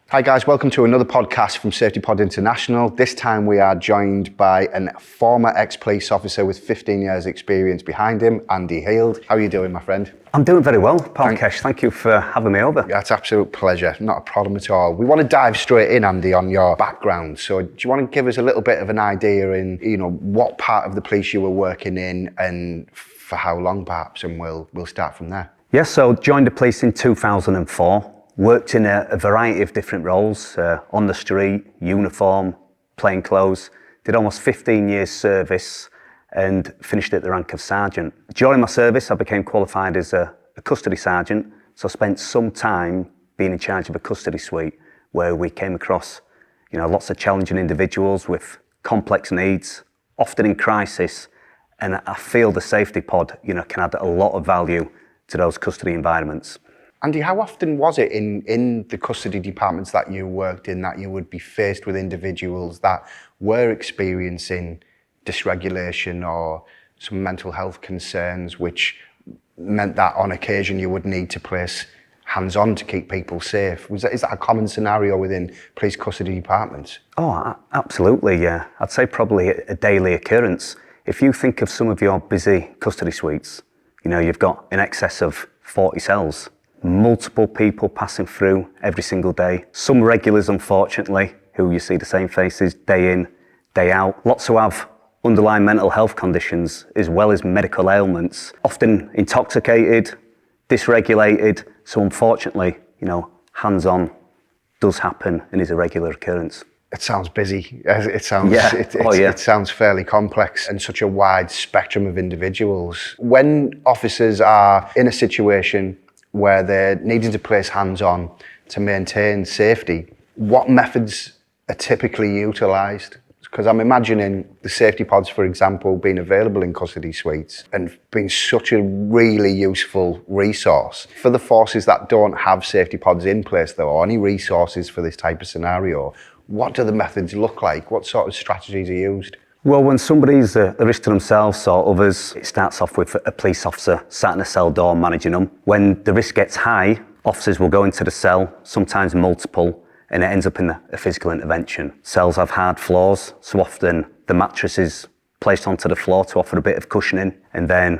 Hi guys, welcome to another podcast from Safety Pod International. This time we are joined by a former ex-police officer with 15 years experience behind him, Andy Heald. How are you doing, my friend? I'm doing very well, Palkesh. Thank you for having me over. Yeah, it's an absolute pleasure. Not a problem at all. We want to dive straight in, Andy, on your background. So do you want to give us a little bit of an idea in, what part of the police you were working in and for how long perhaps, and we'll start from there. Yes, so joined the police in 2004. Worked in a variety of different roles, on the street, uniform, plain clothes. Did almost 15 years service and finished at the rank of sergeant. During my service, I became qualified as a custody sergeant. So I spent some time being in charge of a custody suite where we came across, lots of challenging individuals with complex needs, often in crisis. And I feel the safety pod, can add a lot of value to those custody environments. Andy, how often was it in the custody departments that you worked in that you would be faced with individuals that were experiencing dysregulation or some mental health concerns, which meant that on occasion you would need to place hands-on to keep people safe? Is that a common scenario within police custody departments? Oh, absolutely, yeah. I'd say probably a daily occurrence. If you think of some of your busy custody suites, you've got in excess of 40 cells. Multiple people passing through every single day. Some regulars, unfortunately, who you see the same faces day in, day out. Lots who have underlying mental health conditions as well as medical ailments, often intoxicated, dysregulated. So unfortunately, hands-on does happen and is a regular occurrence. It sounds busy. It sounds fairly complex and such a wide spectrum of individuals. When officers are in a situation where they're needing to place hands-on to maintain safety, what methods are typically utilised? Because I'm imagining the safety pods, for example, being available in custody suites and being such a really useful resource. For the forces that don't have safety pods in place, though, or any resources for this type of scenario, what do the methods look like? What sort of strategies are used? Well, when somebody's a risk to themselves or others, it starts off with a police officer sat in a cell door managing them. When the risk gets high, officers will go into the cell, sometimes multiple, and it ends up in a physical intervention. Cells have hard floors, so often the mattress is placed onto the floor to offer a bit of cushioning, and then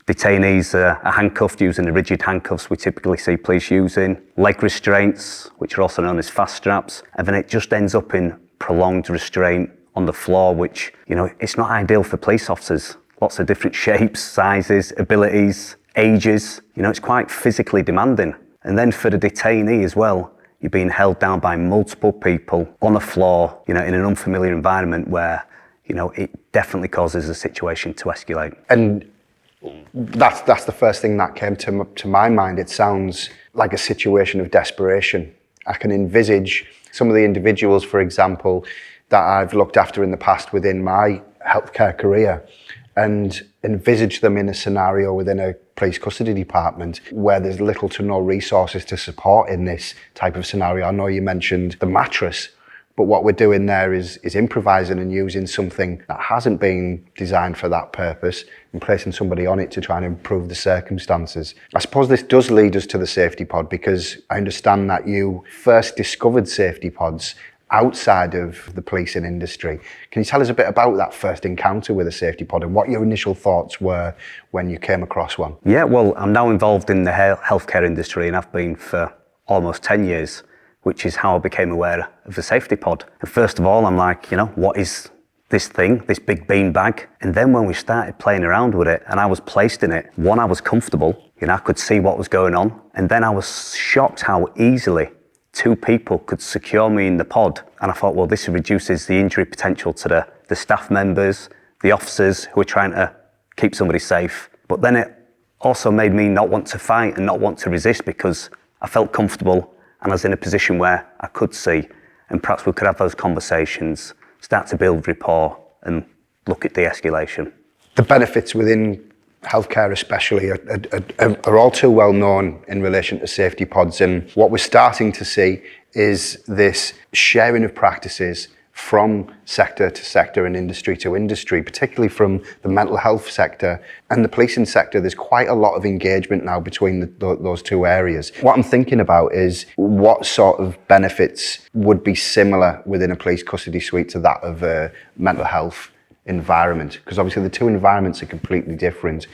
detainees are handcuffed using the rigid handcuffs we typically see police using, leg restraints, which are also known as fast straps, and then it just ends up in prolonged restraint on the floor, which, it's not ideal for police officers. Lots of different shapes, sizes, abilities, ages. It's quite physically demanding. And then for the detainee as well, you're being held down by multiple people on the floor, in an unfamiliar environment where, it definitely causes the situation to escalate. And that's the first thing that came to my mind. It sounds like a situation of desperation. I can envisage some of the individuals, for example, that I've looked after in the past within my healthcare career, and envisage them in a scenario within a police custody department where there's little to no resources to support in this type of scenario. I know you mentioned the mattress, but what we're doing there is improvising and using something that hasn't been designed for that purpose and placing somebody on it to try and improve the circumstances. I suppose this does lead us to the safety pod, because I understand that you first discovered safety pods outside of the policing industry. Can you tell us a bit about that first encounter with a safety pod and what your initial thoughts were when you came across one? Yeah, well, I'm now involved in the healthcare industry and I've been for almost 10 years, which is how I became aware of the safety pod. And first of all, I'm like, what is this thing, this big bean bag? And then when we started playing around with it and I was placed in it, one, I was comfortable, I could see what was going on. And then I was shocked how easily two people could secure me in the pod. And I thought, well, this reduces the injury potential to the staff members, the officers who are trying to keep somebody safe. But then it also made me not want to fight and not want to resist, because I felt comfortable and I was in a position where I could see, and perhaps we could have those conversations, start to build rapport and look at de-escalation. The benefits within healthcare especially are all too well known in relation to safety pods, and what we're starting to see is this sharing of practices from sector to sector and industry to industry, particularly from the mental health sector and the policing sector. There's quite a lot of engagement now between those two areas. What I'm thinking about is what sort of benefits would be similar within a police custody suite to that of a mental health environment, because obviously the two environments are completely different.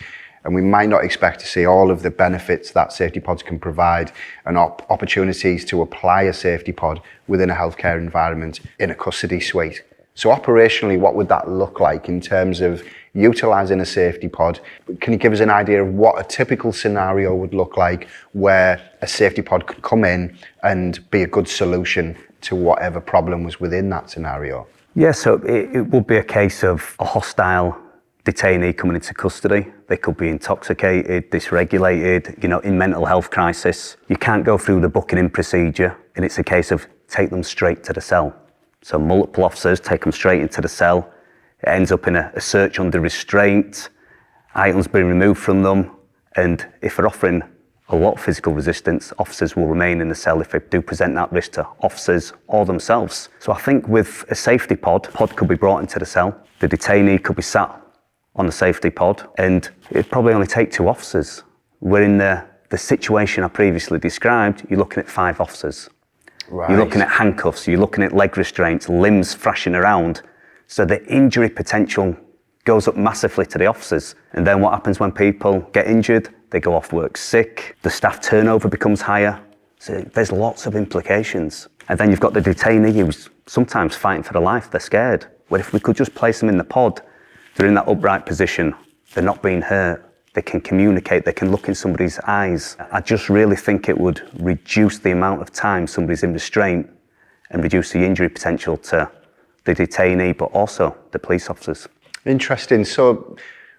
And we might not expect to see all of the benefits that safety pods can provide and opportunities to apply a safety pod within a healthcare environment in a custody suite. So operationally, what would that look like in terms of utilising a safety pod? Can you give us an idea of what a typical scenario would look like where a safety pod could come in and be a good solution to whatever problem was within that scenario? Yeah, so it would be a case of a hostile detainee coming into custody. They could be intoxicated, dysregulated, in mental health crisis. You can't go through the booking in procedure, and it's a case of take them straight to the cell. So multiple officers take them straight into the cell. It ends up in a search under restraint, items being removed from them, and if they're offering a lot of physical resistance, officers will remain in the cell if they do present that risk to officers or themselves. So I think with a safety pod could be brought into the cell. The detainee could be sat on the safety pod, and it'd probably only take 2 officers. Where in the situation I previously described, you're looking at 5 officers. Right. You're looking at handcuffs, you're looking at leg restraints, limbs thrashing around. So the injury potential goes up massively to the officers. And then what happens when people get injured? They go off work sick, the staff turnover becomes higher. So there's lots of implications. And then you've got the detainee who's sometimes fighting for their life, they're scared. Well, if we could just place them in the pod, they're in that upright position, they're not being hurt, they can communicate, they can look in somebody's eyes. I just really think it would reduce the amount of time somebody's in restraint and reduce the injury potential to the detainee, but also the police officers. Interesting. So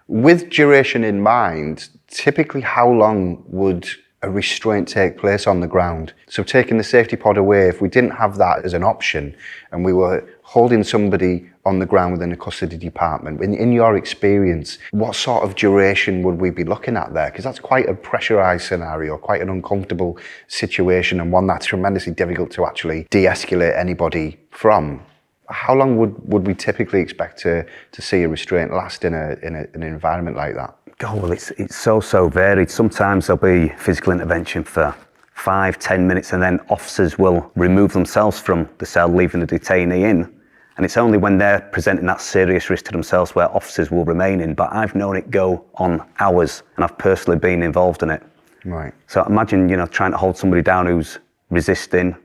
with duration in mind, typically how long would a restraint take place on the ground? So taking the safety pod away, if we didn't have that as an option and we were holding somebody on the ground within a custody department, in your experience, what sort of duration would we be looking at there? Because that's quite a pressurised scenario, quite an uncomfortable situation, and one that's tremendously difficult to actually de-escalate anybody from. How long would we typically expect to see a restraint last in an environment like that? Oh, well, it's so varied. Sometimes there'll be physical intervention for 5-10 minutes, and then officers will remove themselves from the cell, leaving the detainee in. And it's only when they're presenting that serious risk to themselves where officers will remain in. But I've known it go on hours, and I've personally been involved in it. Right. So imagine, trying to hold somebody down who's resisting,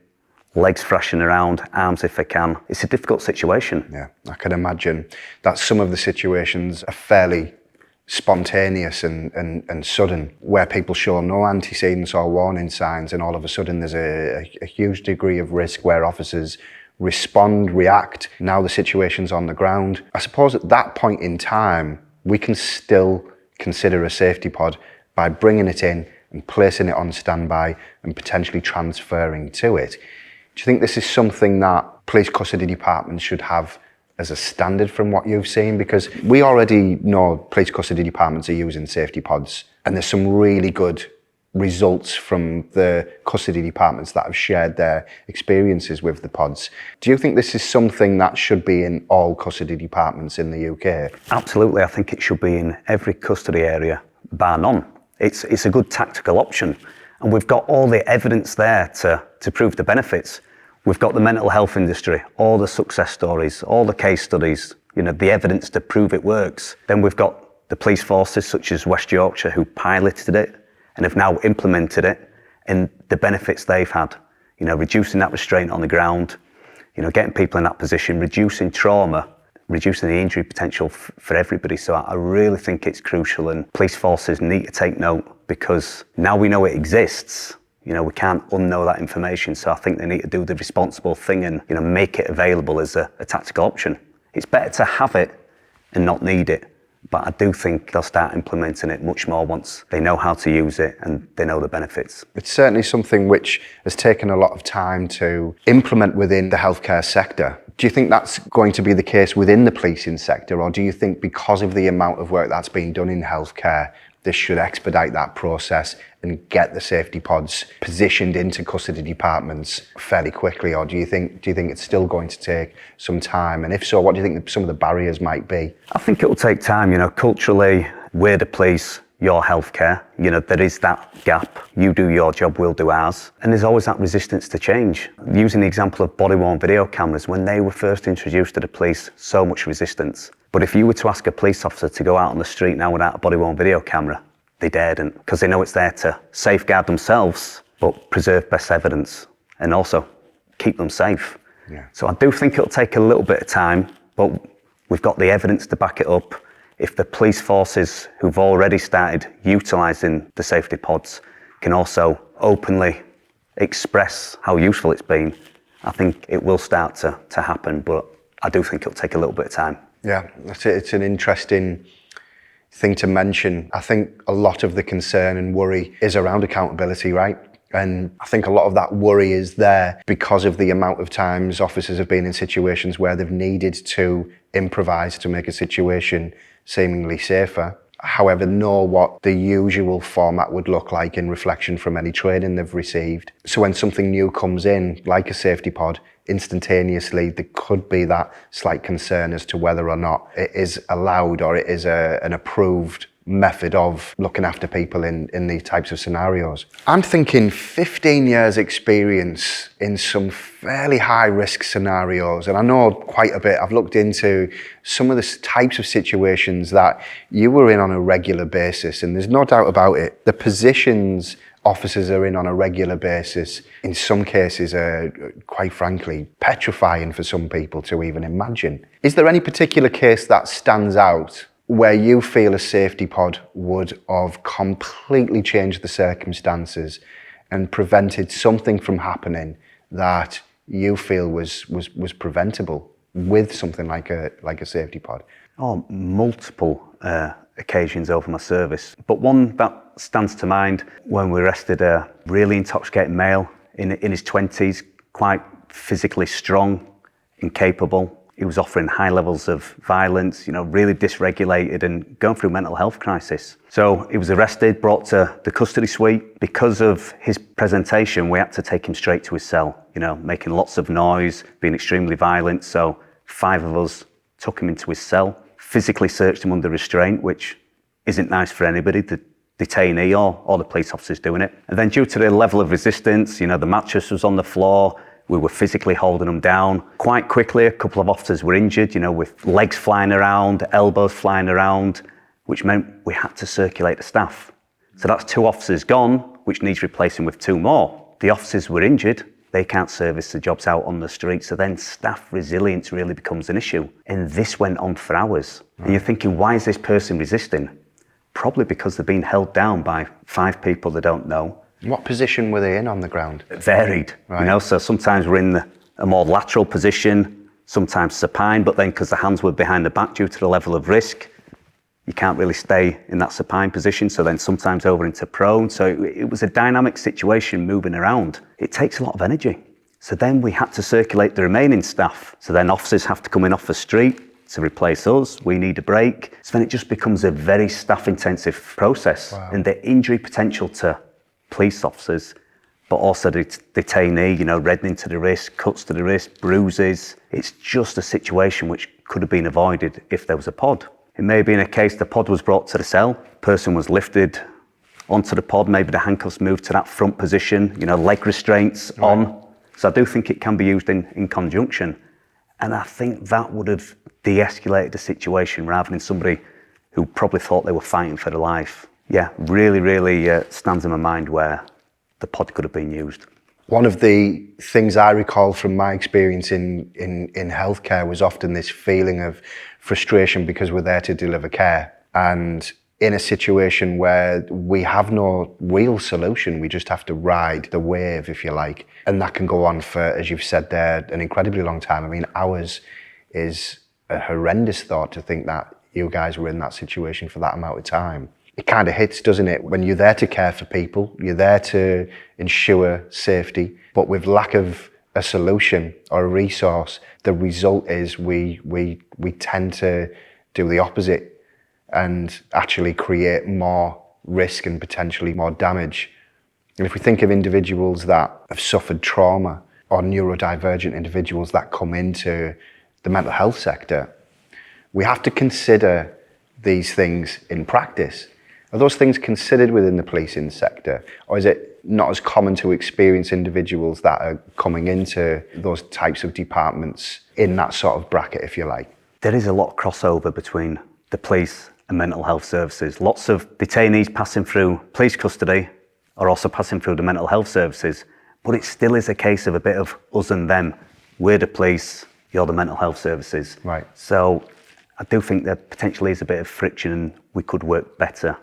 legs thrashing around, arms if they can. It's a difficult situation. Yeah, I can imagine that some of the situations are fairly spontaneous and sudden, where people show no antecedents or warning signs, and all of a sudden there's a huge degree of risk where officers respond, react. Now the situation's on the ground. I suppose at that point in time, we can still consider a safety pod by bringing it in and placing it on standby and potentially transferring to it. Do you think this is something that police custody departments should have as a standard from what you've seen? Because we already know police custody departments are using safety pods, and there's some really good results from the custody departments that have shared their experiences with the pods. Do you think this is something that should be in all custody departments in the UK? Absolutely, I think it should be in every custody area, bar none. It's a good tactical option, and we've got all the evidence there to prove the benefits. We've got the mental health industry, all the success stories, all the case studies, the evidence to prove it works. Then we've got the police forces such as West Yorkshire who piloted it and have now implemented it, and the benefits they've had, reducing that restraint on the ground, getting people in that position, reducing trauma, reducing the injury potential for everybody. So I really think it's crucial, and police forces need to take note, because now we know it exists. We can't unknow that information. So I think they need to do the responsible thing and, make it available as a tactical option. It's better to have it and not need it. But I do think they'll start implementing it much more once they know how to use it and they know the benefits. It's certainly something which has taken a lot of time to implement within the healthcare sector. Do you think that's going to be the case within the policing sector, or do you think because of the amount of work that's being done in healthcare, this should expedite that process and get the safety pods positioned into custody departments fairly quickly? Or do you think it's still going to take some time? And if so, what do you think some of the barriers might be? I think it will take time. Culturally, we're the police, your healthcare. There is that gap. You do your job, we'll do ours. And there's always that resistance to change. Using the example of body-worn video cameras, when they were first introduced to the police, so much resistance. But if you were to ask a police officer to go out on the street now without a body-worn video camera, they daren't, because they know it's there to safeguard themselves, but preserve best evidence and also keep them safe. Yeah. So I do think it'll take a little bit of time, but we've got the evidence to back it up. If the police forces who've already started utilising the safety pods can also openly express how useful it's been, I think it will start to happen, but I do think it'll take a little bit of time. Yeah, it's an interesting thing to mention. I think a lot of the concern and worry is around accountability, right? And I think a lot of that worry is there because of the amount of times officers have been in situations where they've needed to improvise to make a situation seemingly safer. However, know what the usual format would look like in reflection from any training they've received. So when something new comes in, like a safety pod, instantaneously there could be that slight concern as to whether or not it is allowed or it is an approved method of looking after people in these types of scenarios. I'm thinking 15 years experience in some fairly high risk scenarios, and I know quite a bit. I've looked into some of the types of situations that you were in on a regular basis, and there's no doubt about it. The positions officers are in on a regular basis, in some cases, are quite frankly petrifying for some people to even imagine. Is there any particular case that stands out where you feel a safety pod would have completely changed the circumstances and prevented something from happening that you feel was preventable with something like a safety pod? Oh, multiple occasions over my service. But one that stands to mind when we arrested a really intoxicated male in his 20s, quite physically strong, incapable. He was offering high levels of violence, really dysregulated and going through mental health crisis. So he was arrested, brought to the custody suite. Because of his presentation, we had to take him straight to his cell, making lots of noise, being extremely violent. So 5 of us took him into his cell, physically searched him under restraint, which isn't nice for anybody, the detainee or the police officers doing it. And then due to the level of resistance, the mattress was on the floor, we were physically holding them down. Quite quickly, a couple of officers were injured, with legs flying around, elbows flying around, which meant we had to circulate the staff. So that's 2 officers gone, which needs replacing with 2 more. The officers were injured, they can't service the jobs out on the street, so then staff resilience really becomes an issue. And this went on for hours. Right. And you're thinking, why is this person resisting? Probably because they're being held down by 5 people they don't know. What position were they in on the ground? It varied, right. So sometimes we're in a more lateral position, sometimes supine, but then because the hands were behind the back due to the level of risk, you can't really stay in that supine position, so then sometimes over into prone. So it was a dynamic situation moving around. It takes a lot of energy. So then we had to circulate the remaining staff. So then officers have to come in off the street to replace us. We need a break. So then it just becomes a very staff-intensive process. Wow. And the injury potential to police officers, but also the detainee, reddening to the wrist, cuts to the wrist, bruises. It's just a situation which could have been avoided if there was a pod. It may have been a case the pod was brought to the cell, person was lifted onto the pod, maybe the handcuffs moved to that front position, leg restraints on. So I do think it can be used in conjunction. And I think that would have de-escalated the situation rather than somebody who probably thought they were fighting for their life. Yeah, really stands in my mind where the pod could have been used. One of the things I recall from my experience in healthcare was often this feeling of frustration because we're there to deliver care. And in a situation where we have no real solution, we just have to ride the wave, if you like. And that can go on for, as you've said there, an incredibly long time. I mean, hours is a horrendous thought to think that you guys were in that situation for that amount of time. It kind of hits, doesn't it? When you're there to care for people, you're there to ensure safety, but with lack of a solution or a resource, the result is we tend to do the opposite and actually create more risk and potentially more damage. And if we think of individuals that have suffered trauma or neurodivergent individuals that come into the mental health sector, we have to consider these things in practice. Are those things considered within the policing sector, or is it not as common to experience individuals that are coming into those types of departments in that sort of bracket, if you like? There is a lot of crossover between the police and mental health services. Lots of detainees passing through police custody are also passing through the mental health services, but it still is a case of a bit of us and them. We're the police, you're the mental health services. Right. So I do think there potentially is a bit of friction and we could work better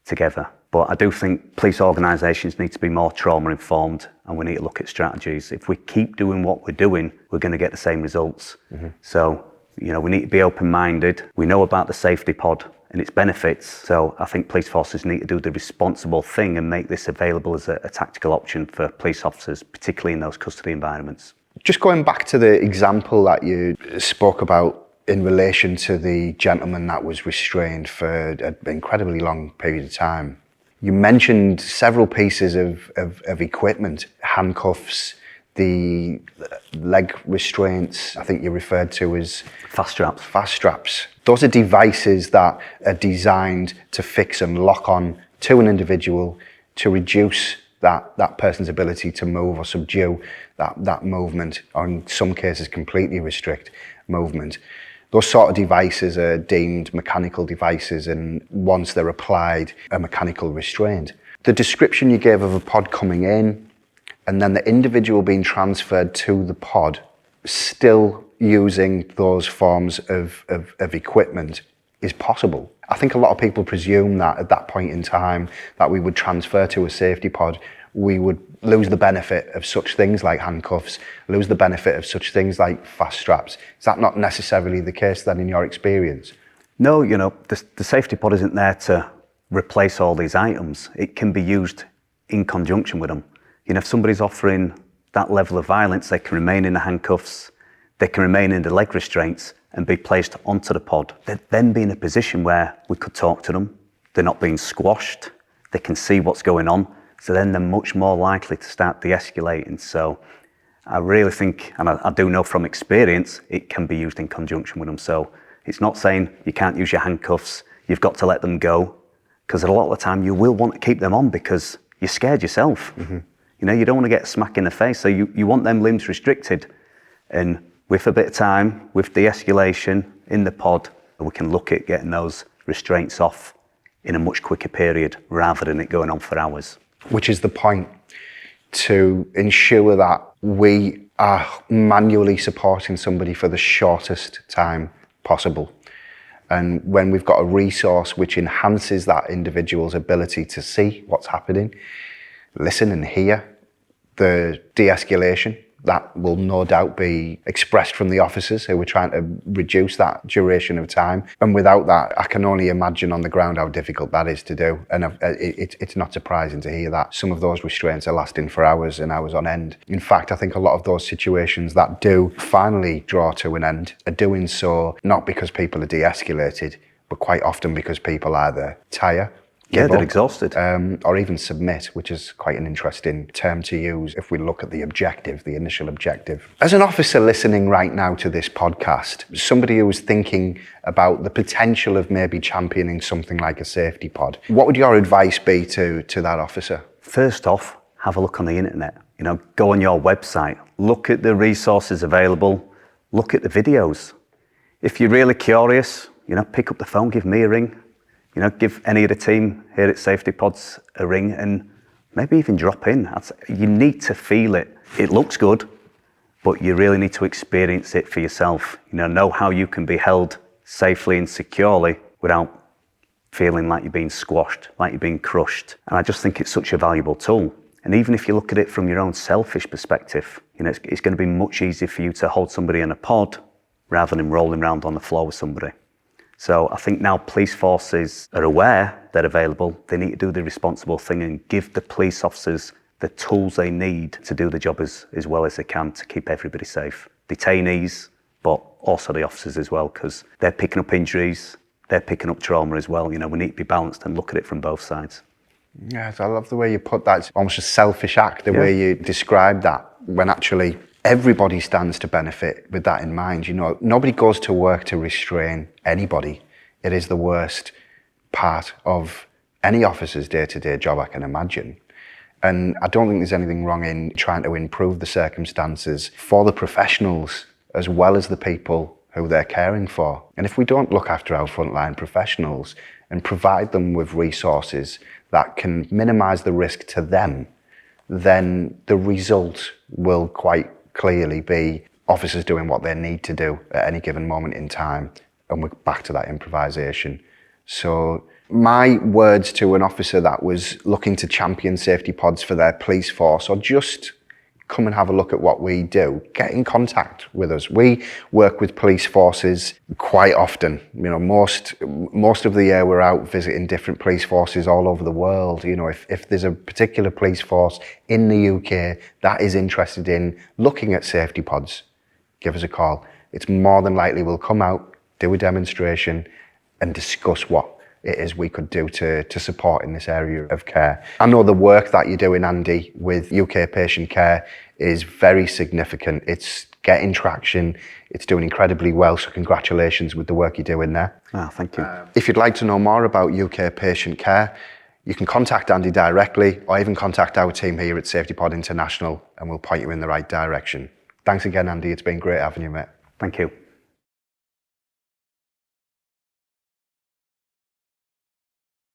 together. But I do think police organisations need to be more trauma informed and we need to look at strategies. If we keep doing what we're doing, we're going to get the same results. So, we need to be open-minded. We know about the safety pod and its benefits. So I think police forces need to do the responsible thing and make this available as a tactical option for police officers, particularly in those custody environments. Just going back to the example that you spoke about in relation to the gentleman that was restrained for an incredibly long period of time. You mentioned several pieces of equipment, handcuffs, the leg restraints, I think you referred to as Fast straps. Fast straps. Those are devices that are designed to fix and lock on to an individual to reduce that person's ability to move or subdue that movement, or in some cases completely restrict movement. Those sort of devices are deemed mechanical devices, and once they're applied, a mechanical restraint. The description you gave of a pod coming in and then the individual being transferred to the pod, still using those forms of equipment, is possible. I think a lot of people presume that at that point in time that we would transfer to a safety pod, we would lose the benefit of such things like handcuffs, lose the benefit of such things like fast straps. Is that not necessarily the case then in your experience? No, the safety pod isn't there to replace all these items. It can be used in conjunction with them. If somebody's offering that level of violence, they can remain in the handcuffs, they can remain in the leg restraints and be placed onto the pod. They'd then be in a position where we could talk to them. They're not being squashed. They can see what's going on. So then they're much more likely to start de-escalating. So I really think, and I do know from experience, it can be used in conjunction with them. So it's not saying you can't use your handcuffs, you've got to let them go, because a lot of the time you will want to keep them on because you're scared yourself. You don't want to get a smack in the face. So you want them limbs restricted. And with a bit of time, with de-escalation in the pod, we can look at getting those restraints off in a much quicker period rather than it going on for hours. Which is the point, to ensure that we are manually supporting somebody for the shortest time possible. And when we've got a resource which enhances that individual's ability to see what's happening, listen and hear, the de-escalation, that will no doubt be expressed from the officers who are trying to reduce that duration of time. And without that, I can only imagine on the ground how difficult that is to do. And it's not surprising to hear that some of those restraints are lasting for hours and hours on end. In fact, I think a lot of those situations that do finally draw to an end are doing so not because people are de-escalated, but quite often because people either tire, they're exhausted. Or even submit, which is quite an interesting term to use if we look at the objective, the initial objective. As an officer listening right now to this podcast, somebody who is thinking about the potential of maybe championing something like a safety pod, what would your advice be to that officer? First off, have a look on the internet. Go on your website, look at the resources available, look at the videos. If you're really curious, pick up the phone, give me a ring. Give any of the team here at Safety Pods a ring and maybe even drop in. You need to feel it. It looks good, but you really need to experience it for yourself. Know how you can be held safely and securely without feeling like you're being squashed, like you're being crushed. And I just think it's such a valuable tool. And even if you look at it from your own selfish perspective, it's going to be much easier for you to hold somebody in a pod rather than rolling around on the floor with somebody. So I think now police forces are aware they're available. They need to do the responsible thing and give the police officers the tools they need to do the job as well as they can to keep everybody safe. Detainees, but also the officers as well, because they're picking up injuries, they're picking up trauma as well. You know, we need to be balanced and look at it from both sides. Yes, I love the way you put that. It's almost a selfish act, the way you describe that, when actually everybody stands to benefit with that in mind. You know, nobody goes to work to restrain anybody. It is the worst part of any officer's day-to-day job I can imagine. And I don't think there's anything wrong in trying to improve the circumstances for the professionals as well as the people who they're caring for. And if we don't look after our frontline professionals and provide them with resources that can minimise the risk to them, then the result will quite clearly be officers doing what they need to do at any given moment in time. And we're back to that improvisation. So my words to an officer that was looking to champion safety pods for their police force, or just come and have a look at what we do, get in contact with us. We work with police forces quite often. You know, most of the year we're out visiting different police forces all over the world. You know, if there's a particular police force in the UK that is interested in looking at safety pods, give us a call. It's more than likely we'll come out, do a demonstration and discuss what it is we could do to support in this area of care. I know the work that you're doing, Andy, with UK patient care is very significant. It's getting traction. It's doing incredibly well. So congratulations with the work you're doing there. Thank you. If you'd like to know more about UK patient care, you can contact Andy directly or even contact our team here at Safety Pod International and we'll point you in the right direction. Thanks again, Andy. It's been great having you, mate. Thank you.